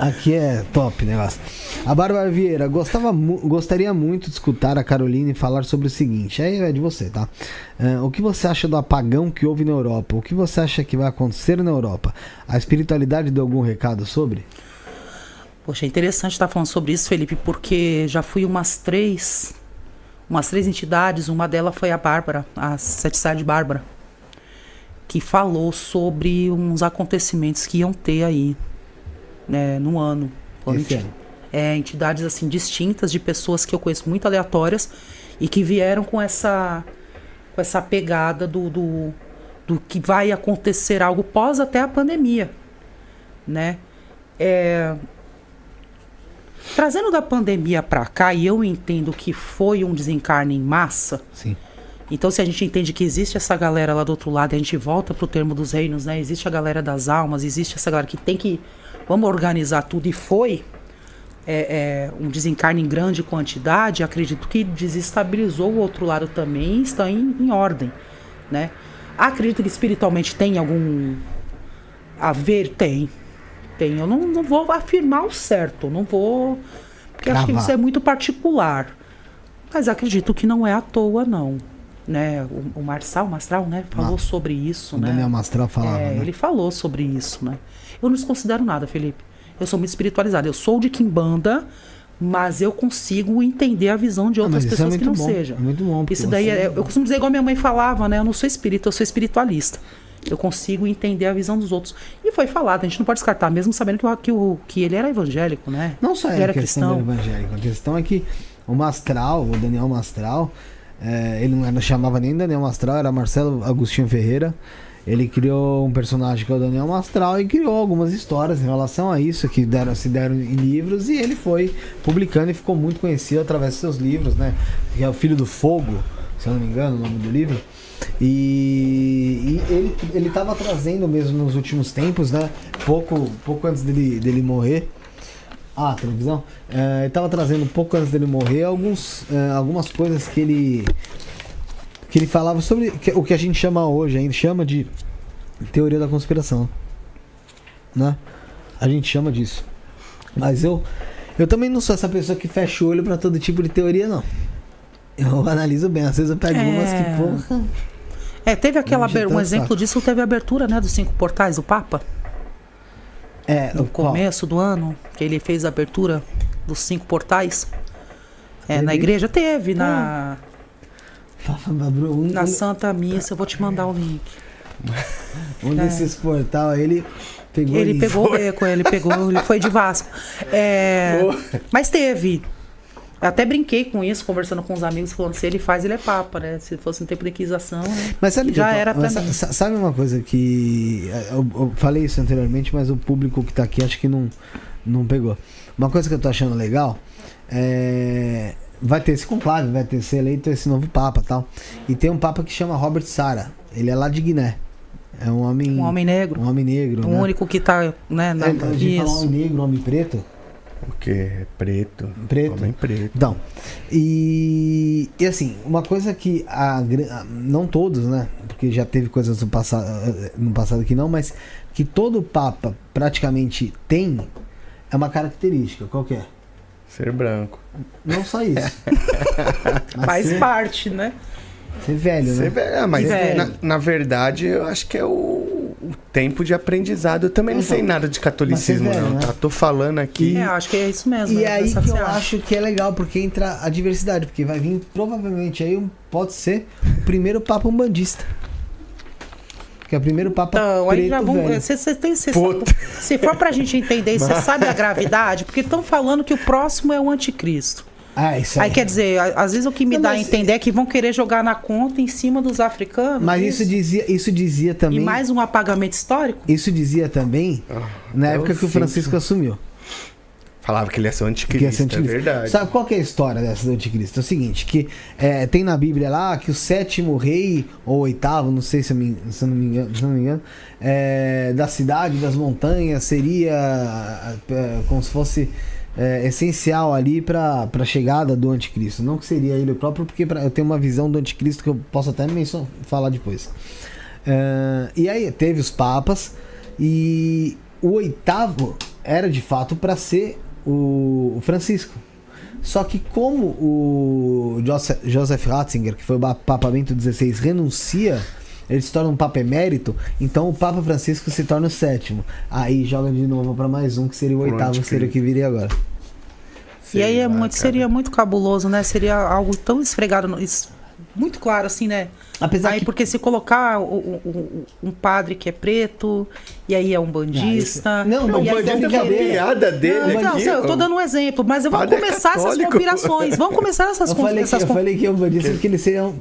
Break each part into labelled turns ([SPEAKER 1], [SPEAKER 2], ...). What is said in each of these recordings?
[SPEAKER 1] Aqui é top o negócio. A Bárbara Vieira, gostaria muito de escutar a Caroline falar sobre o seguinte. Aí é de você, tá? O que você acha do apagão que houve na Europa? O que você acha que vai acontecer na Europa? A espiritualidade deu algum recado sobre?
[SPEAKER 2] Poxa, é interessante estar falando sobre isso, Felipe, porque já fui umas três entidades. Uma delas foi a Bárbara, a Sete Sá de Bárbara, que falou sobre uns acontecimentos que iam ter aí, né, no ano. Entidades assim distintas, de pessoas que eu conheço muito aleatórias e que vieram com essa pegada do que vai acontecer algo pós até a pandemia, né? Trazendo da pandemia para cá, e eu entendo que foi um desencarne em massa.
[SPEAKER 1] Sim.
[SPEAKER 2] Então, se a gente entende que existe essa galera lá do outro lado, e a gente volta pro termo dos reinos, né? Existe a galera das almas, existe essa galera que tem que... Vamos organizar tudo. E foi um desencarne em grande quantidade. Acredito que desestabilizou o outro lado também e está em ordem, né? Acredito que espiritualmente tem algum... Tem. Eu não vou afirmar o certo. Não vou... Porque acho que isso é muito particular. Mas acredito que não é à toa, não. Né? O Mastral, né? Falou sobre isso, né?
[SPEAKER 1] Daniel Mastral falava, né?
[SPEAKER 2] Ele falou sobre isso, né? Eu não desconsidero nada, Felipe. Eu sou muito espiritualizado. Eu sou de Quimbanda, mas eu consigo entender a visão de outras pessoas que não sejam.
[SPEAKER 1] É muito bom.
[SPEAKER 2] Isso daí, eu costumo dizer igual minha mãe falava, né? Eu não sou espírita, eu sou espiritualista. Eu consigo entender a visão dos outros. E foi falado, a gente não pode descartar, mesmo sabendo que ele era evangélico, né?
[SPEAKER 1] Não só
[SPEAKER 2] ele era
[SPEAKER 1] cristão.
[SPEAKER 2] cristão.
[SPEAKER 1] A questão é que o Daniel Mastral, ele não chamava nem Daniel Mastral, era Marcelo Agostinho Ferreira. Ele criou um personagem que é o Daniel Mastral e criou algumas histórias em relação a isso que se deram em livros, e ele foi publicando e ficou muito conhecido através dos seus livros, né? Que é o Filho do Fogo, se eu não me engano, o nome do livro. E ele estava trazendo mesmo nos últimos tempos, né? Pouco antes dele morrer. Televisão. Ele estava trazendo pouco antes dele morrer algumas coisas que ele falava sobre o que a gente chama hoje, ainda chama de teoria da conspiração, né? A gente chama disso. Mas eu também não sou essa pessoa que fecha o olho para todo tipo de teoria, não. Eu analiso bem, às vezes eu pego umas que, porra...
[SPEAKER 2] teve um exemplo disso, teve a abertura, né, dos 5 portais do Papa. No começo do ano, que ele fez a abertura dos 5 portais. Na igreja teve, na Santa Missa. Eu vou te mandar o link.
[SPEAKER 1] Desses portal, ele pegou
[SPEAKER 2] ele foi de Vasco. Mas teve. Eu até brinquei com isso, conversando com os amigos, falando, se ele faz, ele é papa, né? Se fosse um tempo de inquisição,
[SPEAKER 1] mas sabe
[SPEAKER 2] já era pra mim.
[SPEAKER 1] Sabe uma coisa que... Eu falei isso anteriormente, mas o público que tá aqui acho que não pegou. Uma coisa que eu tô achando legal vai ter esse conclave, vai ter esse eleito esse novo papa e tal. E tem um papa que chama Robert Sarah. Ele é lá de Guiné. É um homem negro. Um homem negro,
[SPEAKER 2] o único que tá, né?
[SPEAKER 1] A gente fala homem negro, homem preto.
[SPEAKER 3] Porque é preto.
[SPEAKER 1] Homem preto. Então, e assim, uma coisa que não todos, né? Porque já teve coisas no passado que não, mas que todo papa praticamente tem é uma característica. Qual que é?
[SPEAKER 3] Ser branco.
[SPEAKER 1] Não só isso.
[SPEAKER 2] Faz parte, né?
[SPEAKER 1] Ser velho, né?
[SPEAKER 3] Mas na verdade eu acho que é o tempo de aprendizado. Eu também não sei nada de catolicismo,
[SPEAKER 1] velho,
[SPEAKER 3] não,
[SPEAKER 1] né?
[SPEAKER 3] tá? Tô falando aqui.
[SPEAKER 2] Acho que é isso mesmo.
[SPEAKER 1] E aí que eu acho que é legal, porque entra a diversidade, porque vai vir provavelmente aí pode ser o primeiro papa umbandista. Que é o primeiro papa preto velho.
[SPEAKER 2] Se for pra gente entender, você sabe a gravidade? Porque estão falando que o próximo é o anticristo.
[SPEAKER 1] Isso aí.
[SPEAKER 2] Aí quer dizer, às vezes o que me dá a entender é que vão querer jogar na conta em cima dos africanos.
[SPEAKER 1] Mas isso dizia também...
[SPEAKER 2] E mais um apagamento histórico?
[SPEAKER 1] Isso dizia também na época que o Francisco assumiu.
[SPEAKER 3] Falava que ele ia ser o anticristo, é verdade.
[SPEAKER 1] Sabe qual que é a história dessa do anticristo? É o seguinte, que tem na Bíblia lá que o 7º rei, ou 8º, não sei se eu não me engano, da cidade, das montanhas, seria como se fosse... essencial ali para a chegada do anticristo. Não que seria ele próprio, porque eu tenho uma visão do anticristo que eu posso até falar depois. E aí teve os papas, e o 8º era de fato para ser o Francisco. Só que como o Joseph Ratzinger, que foi o Papa Bento XVI, renuncia, ele se torna um Papa emérito, então o Papa Francisco se torna o 7º. Aí joga de novo para mais um, que seria o 8º, que seria o que viria agora.
[SPEAKER 2] E aí seria muito cabuloso, né? Seria algo tão esfregado, muito claro, assim, né?
[SPEAKER 1] Apesar
[SPEAKER 2] aí,
[SPEAKER 1] que...
[SPEAKER 2] porque se colocar um padre que é preto, e aí é um bandista...
[SPEAKER 3] Não, o bandista é uma piada dele
[SPEAKER 2] não,
[SPEAKER 3] aqui.
[SPEAKER 2] Eu tô dando um exemplo, mas vamos começar essas conspirações. Vamos começar essas conspirações.
[SPEAKER 1] Eu falei que é um bandista porque eles seriam...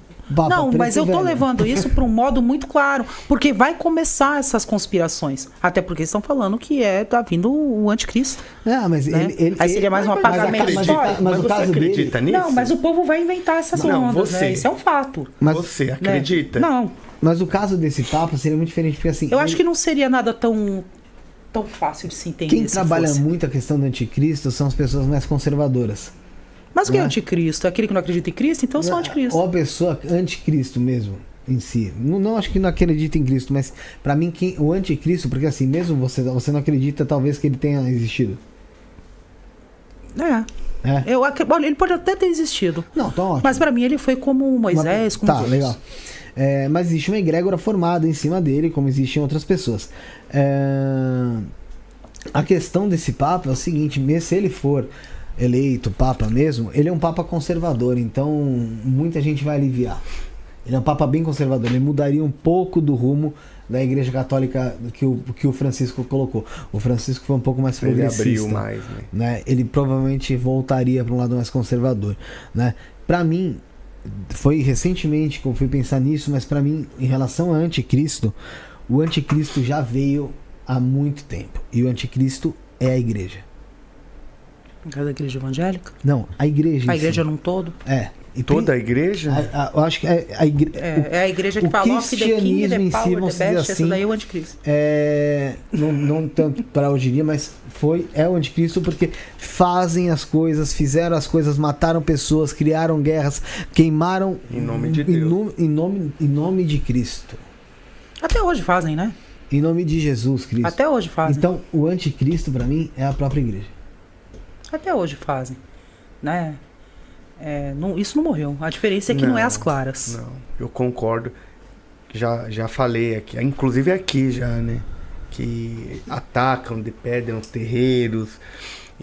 [SPEAKER 2] Não, mas eu tô levando isso para um modo muito claro, porque vai começar essas conspirações. Até porque estão falando que tá vindo o anticristo.
[SPEAKER 1] Não, mas
[SPEAKER 2] né? Aí seria mais um apagamento histórico.
[SPEAKER 3] Mas o caso
[SPEAKER 2] acredita
[SPEAKER 3] nisso?
[SPEAKER 2] Não, mas o povo vai inventar essas ondas, né? Isso é um fato.
[SPEAKER 1] Mas
[SPEAKER 3] você acredita?
[SPEAKER 2] Né? Não.
[SPEAKER 1] Mas o caso desse Papa seria muito diferente, porque assim...
[SPEAKER 2] Eu acho que não seria nada tão fácil de se entender.
[SPEAKER 1] Quem trabalha muito a questão do anticristo são as pessoas mais conservadoras.
[SPEAKER 2] Mas o que é anticristo? É aquele que não acredita em Cristo? Então são anticristo.
[SPEAKER 1] Ou a pessoa anticristo mesmo, em si. Não acho que não acredita em Cristo, mas pra mim o anticristo, porque assim, mesmo você não acredita talvez que ele tenha existido.
[SPEAKER 2] Ele pode até ter existido.
[SPEAKER 1] Não, tá ótimo.
[SPEAKER 2] Mas pra mim ele foi como Moisés, como Deus.
[SPEAKER 1] Legal. Mas existe uma egrégora formada em cima dele, como existem outras pessoas. A questão desse Papa é o seguinte, se ele for eleito Papa mesmo, ele é um Papa conservador, então muita gente vai aliviar. Ele é um Papa bem conservador, ele mudaria um pouco do rumo da Igreja Católica que o Francisco colocou. O Francisco foi um pouco mais progressista.
[SPEAKER 3] Ele abriu mais,
[SPEAKER 1] né? Ele provavelmente voltaria para um lado mais conservador, né? Para mim, foi recentemente que eu fui pensar nisso, mas para mim, em relação ao anticristo, o anticristo já veio há muito tempo. E o anticristo é a igreja.
[SPEAKER 2] A igreja evangélica?
[SPEAKER 1] Não, a igreja.
[SPEAKER 2] A igreja num todo?
[SPEAKER 1] E
[SPEAKER 3] toda a igreja?
[SPEAKER 1] Eu acho que a igreja.
[SPEAKER 2] É a igreja que fala que the king, the power, the best, essa daí é o anticristo.
[SPEAKER 1] Não tanto para hoje em dia, mas é o anticristo porque fazem as coisas, fizeram as coisas, mataram pessoas, criaram guerras, queimaram
[SPEAKER 3] em nome de Deus.
[SPEAKER 1] Em nome de Cristo.
[SPEAKER 2] Até hoje fazem, né?
[SPEAKER 1] Em nome de Jesus Cristo.
[SPEAKER 2] Até hoje fazem.
[SPEAKER 1] Então, o anticristo para mim é a própria igreja.
[SPEAKER 2] Até hoje fazem, né? Isso não morreu. A diferença é que não é as claras.
[SPEAKER 3] Não, eu concordo. Já falei aqui, inclusive aqui já, né? Que atacam, depedem os terreiros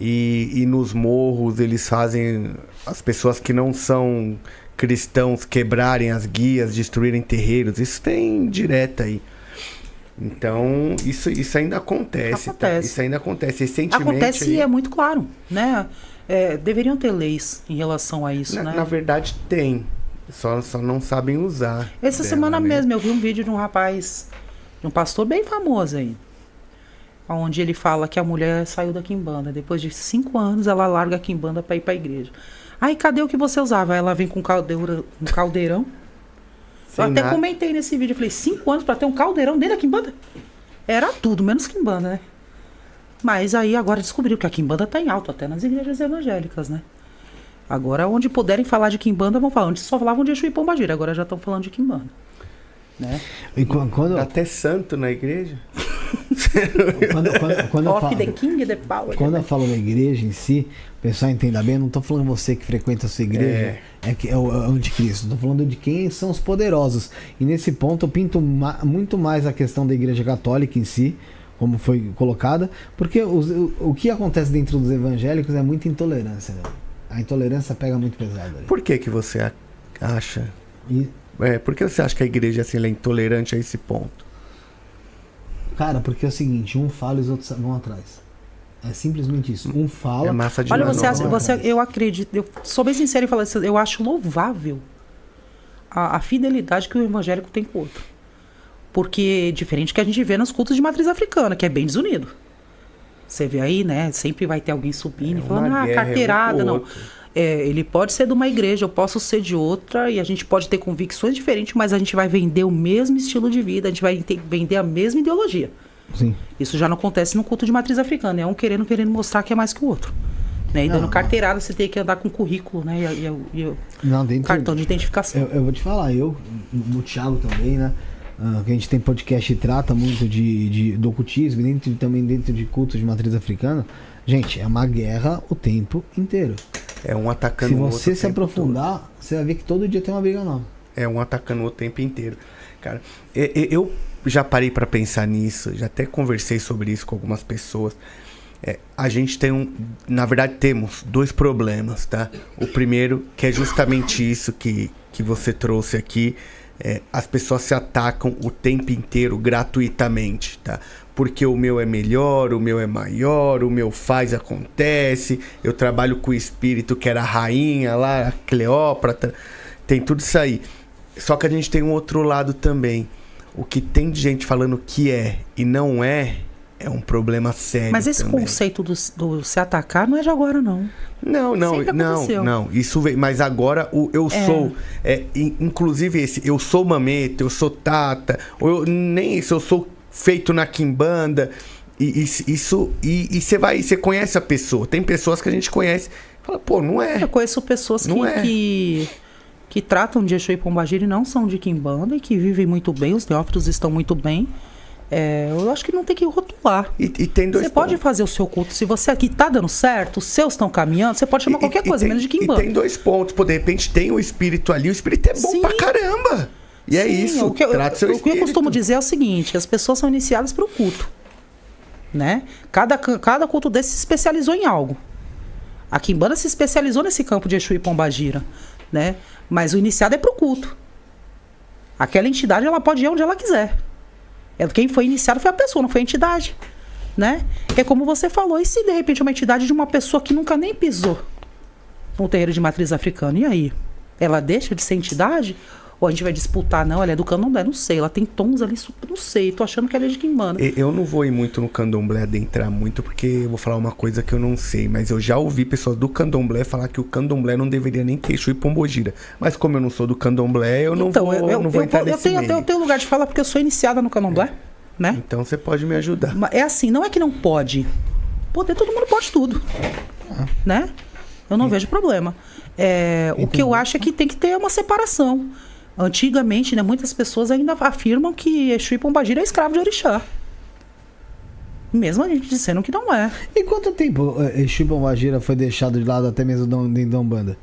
[SPEAKER 3] e nos morros eles fazem as pessoas que não são cristãos quebrarem as guias, destruírem terreiros. Isso tem direta aí. Então, isso ainda acontece. Tá? Isso ainda acontece. Recentemente,
[SPEAKER 2] acontece e é muito claro, né? Deveriam ter leis em relação a isso, né?
[SPEAKER 3] Na verdade, tem. Só não sabem usar.
[SPEAKER 2] Essa semana mesmo, eu vi um vídeo de um rapaz, de um pastor bem famoso aí, onde ele fala que a mulher saiu da quimbanda. Depois de 5 anos, ela larga a quimbanda para ir para a igreja. Aí, cadê o que você usava? Ela vem com um caldeirão. Eu até comentei nesse vídeo, eu falei, 5 anos para ter um caldeirão dentro da quimbanda? Era tudo, menos quimbanda, né? Mas aí agora descobriu que a quimbanda tá em alto, até nas igrejas evangélicas, né? Agora, onde puderem falar de quimbanda, vão falar. Onde só falavam de Exu e Pombagira, agora já estão falando de quimbanda. Né?
[SPEAKER 1] E quando...
[SPEAKER 3] Até santo na igreja?
[SPEAKER 1] Quando eu falo da igreja em si, o pessoal entenda bem, eu não estou falando você que frequenta a sua igreja, é o anticristo, estou falando de quem são os poderosos. E nesse ponto eu pinto muito mais a questão da igreja católica em si, como foi colocada, porque o que acontece dentro dos evangélicos é muita intolerância, né? A intolerância pega muito pesado ali.
[SPEAKER 3] Por que você acha? Por que você acha que a igreja assim, ela é intolerante a esse ponto?
[SPEAKER 1] Cara, porque é o seguinte, um fala e os outros vão atrás. É simplesmente isso. Um fala...
[SPEAKER 3] É massa de
[SPEAKER 2] Olha, eu acredito, eu sou bem sincero em falar isso, eu acho louvável a fidelidade que o evangélico tem com o outro. Porque, diferente que a gente vê nos cultos de matriz africana, que é bem desunido. Você vê aí, né? Sempre vai ter alguém subindo e falando, carteirada, não. Ele pode ser de uma igreja, eu posso ser de outra, e a gente pode ter convicções diferentes, mas a gente vai vender o mesmo estilo de vida, a gente vai vender a mesma ideologia.
[SPEAKER 1] Sim.
[SPEAKER 2] Isso já não acontece no culto de matriz africana, é um querendo mostrar que é mais que o outro. Né? E dando carteirada, você tem que andar com currículo, né? E o cartão de identificação.
[SPEAKER 1] Eu vou te falar, o Thiago também, né? que a gente tem podcast e trata muito do ocultismo, também dentro de cultos de matriz africana, gente, é uma guerra o tempo inteiro.
[SPEAKER 3] É um atacando o outro.
[SPEAKER 1] Se você se aprofundar, você vai ver que todo dia tem uma briga nova. É
[SPEAKER 3] um atacando o tempo inteiro. Cara, eu já parei pra pensar nisso, já até conversei sobre isso com algumas pessoas. A gente tem na verdade temos 2 problemas, tá? O primeiro, que é justamente isso que você trouxe aqui, as pessoas se atacam o tempo inteiro gratuitamente, tá? Porque o meu é melhor, o meu é maior, o meu acontece, eu trabalho com o espírito que era a rainha lá, a Cleópatra, tem tudo isso aí. Só que a gente tem um outro lado também. O que tem de gente falando que é e não é um problema sério.
[SPEAKER 2] Mas esse
[SPEAKER 3] também.
[SPEAKER 2] Conceito do se atacar não é de agora, não.
[SPEAKER 3] Não. Isso veio. Mas agora o eu sou. Inclusive esse, eu sou Mameta, eu sou Tata, ou nem isso, eu sou feito na Quimbanda. E você conhece a pessoa. Tem pessoas que a gente conhece. Fala, pô, não é.
[SPEAKER 2] Eu conheço pessoas que tratam de Exu e Pombagira e não são de Quimbanda e que vivem muito bem, os neófitos estão muito bem. Eu acho que não tem que rotular.
[SPEAKER 3] E tem 2
[SPEAKER 2] Você pode fazer o seu culto. Se você aqui tá dando certo, os seus estão caminhando, você pode chamar qualquer coisa, menos de Quimbanda.
[SPEAKER 3] E tem 2 pontos. Pô, de repente tem o espírito ali, o espírito é bom pra caramba. E é isso,
[SPEAKER 2] o que eu costumo dizer é o seguinte, as pessoas são iniciadas para o culto. Né? Cada culto desse se especializou em algo. A Quimbanda se especializou nesse campo de Exu e Pombagira, né? Mas o iniciado é pro culto. Aquela entidade, ela pode ir onde ela quiser. Quem foi iniciado foi a pessoa, não foi a entidade, né? É como você falou, e se de repente é uma entidade de uma pessoa que nunca nem pisou no terreiro de matriz africana, e aí? Ela deixa de ser entidade? Ou a gente vai disputar, não, ela é do candomblé, não sei, ela tem tons ali, não sei, tô achando que ela é de Quimbanda.
[SPEAKER 3] Eu não vou ir muito no candomblé, adentrar muito, porque eu vou falar uma coisa que eu não sei, mas eu já ouvi pessoas do candomblé falar que o candomblé não deveria nem ter Exu e Pombogira. Mas como eu não sou do candomblé, eu não vou entrar nesse meio.
[SPEAKER 2] Eu tenho lugar de falar porque eu sou iniciada no candomblé, né?
[SPEAKER 3] Então você pode me ajudar.
[SPEAKER 2] É assim, não é que não pode. Poder, todo mundo pode tudo, né? Eu não vejo problema. O que eu acho é que tem que ter uma separação. Antigamente, né, muitas pessoas ainda afirmam que Exu e Pombagira é escravo de orixá. Mesmo a gente dizendo que não é.
[SPEAKER 1] E quanto tempo Exu e Pombagira foi deixado de lado até mesmo dentro da Umbanda?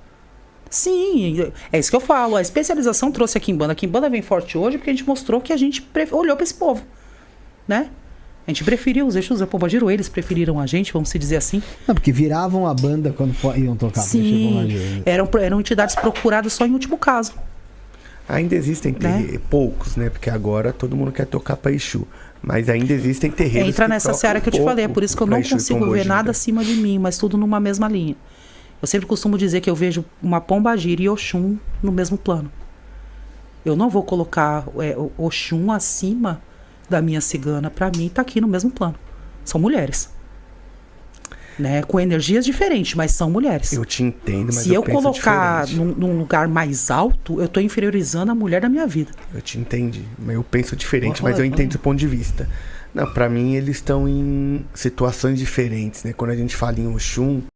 [SPEAKER 2] Sim, é isso que eu falo. A especialização trouxe a Quimbanda. A Quimbanda vem forte hoje porque a gente mostrou que a gente olhou para esse povo, né? A gente preferiu os Exus e a Pombagira, ou eles preferiram a gente, vamos se dizer assim.
[SPEAKER 1] Não, porque viravam a banda quando iam tocar.
[SPEAKER 2] Sim, eram entidades procuradas só em último caso.
[SPEAKER 3] Ainda existem poucos, né? Porque agora todo mundo quer tocar pra Exu. Mas ainda existem terreiros.
[SPEAKER 2] Entra nessa seara que eu te falei, é por isso que eu não consigo ver nada acima de mim, mas tudo numa mesma linha. Eu sempre costumo dizer que eu vejo uma Pombagira e Oxum no mesmo plano. Eu não vou colocar Oxum acima da minha cigana. Pra mim, tá aqui no mesmo plano. São mulheres. Né? Com energias diferentes, mas são mulheres.
[SPEAKER 3] Eu te entendo, mas
[SPEAKER 2] se eu colocar num lugar mais alto, eu tô inferiorizando a mulher da minha vida.
[SPEAKER 3] Eu te entendi. Eu penso diferente, mas eu entendo o ponto de vista. Não, pra mim, eles estão em situações diferentes, né? Quando a gente fala em Oxum,